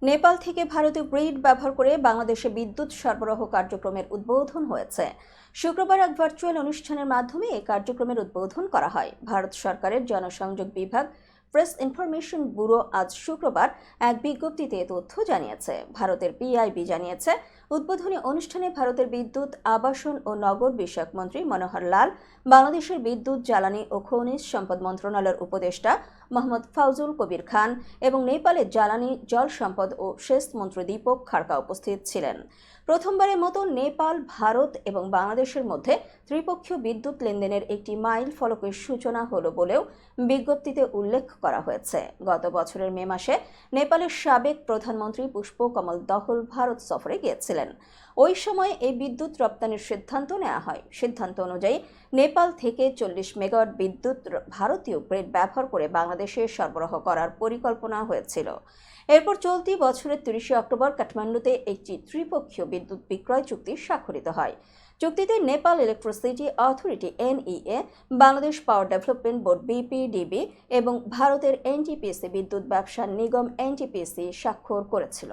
নেপাল থেকে ভারতীয় গ্রিড ব্যবহার করে বাংলাদেশে বিদ্যুৎ সরবরাহ কার্যক্রমের উদ্বোধন হয়েছে। শুক্রবার এক ভার্চুয়াল অনুষ্ঠানের মাধ্যমে এই কার্যক্রমের উদ্বোধন করা হয়। ভারত সরকারের জনসংযোগ বিভাগ প্রেস ইনফরমেশন ব্যুরো আজ শুক্রবার এক বিজ্ঞপ্তিতে তথ্য জানিয়েছে। ভারতের পিআইবি জানিয়েছে, উদ্বোধনী অনুষ্ঠানে ভারতের বিদ্যুৎ, আবাসন ও নগর বিষয়ক মন্ত্রী মনোহর লাল, বাংলাদেশের বিদ্যুৎ, জ্বালানি ও খনিজ সম্পদ মন্ত্রণালয়ের উপদেষ্টা মোহাম্মদ ফাউজুল কবির খান এবং নেপালের জ্বালানি, জল সম্পদ ও সেচ মন্ত্রী দীপক খাড়কা উপস্থিত ছিলেন। প্রথমবারের মতো নেপাল, ভারত এবং বাংলাদেশের মধ্যে ত্রিপক্ষীয় বিদ্যুৎ লেনদেনের একটি মাইল ফলকের সূচনা হলো বলেও বিজ্ঞপ্তিতে উল্লেখ করা হয়েছে। গত বছরের মে মাসে নেপালের সাবেক প্রধানমন্ত্রী পুষ্পকমল দহল ভারত সফরে গিয়েছিলেন। ওই সময় এই বিদ্যুৎ রপ্তানির সিদ্ধান্ত নেওয়া হয়। সিদ্ধান্ত অনুযায়ী নেপাল থেকে 40 মেগাওয়াট বিদ্যুৎ ভারতীয় গ্রিড ব্যবহার করে বাংলাদেশে সরবরাহ করার পরিকল্পনা হয়েছিল। এরপর চলতি বছরের 30 অক্টোবর কাঠমান্ডুতে একটি ত্রিপক্ষীয় বিদ্যুৎ বিক্রয় চুক্তি স্বাক্ষরিত হয়। চুক্তিতে Nepal electricity authority (NEA), Bangladesh power development board (BPDB) এবং ভারতের এনটিপিসি বিদ্যুৎ ব্যবসা নিগম (এনটিপিসি) স্বাক্ষর করেছিল।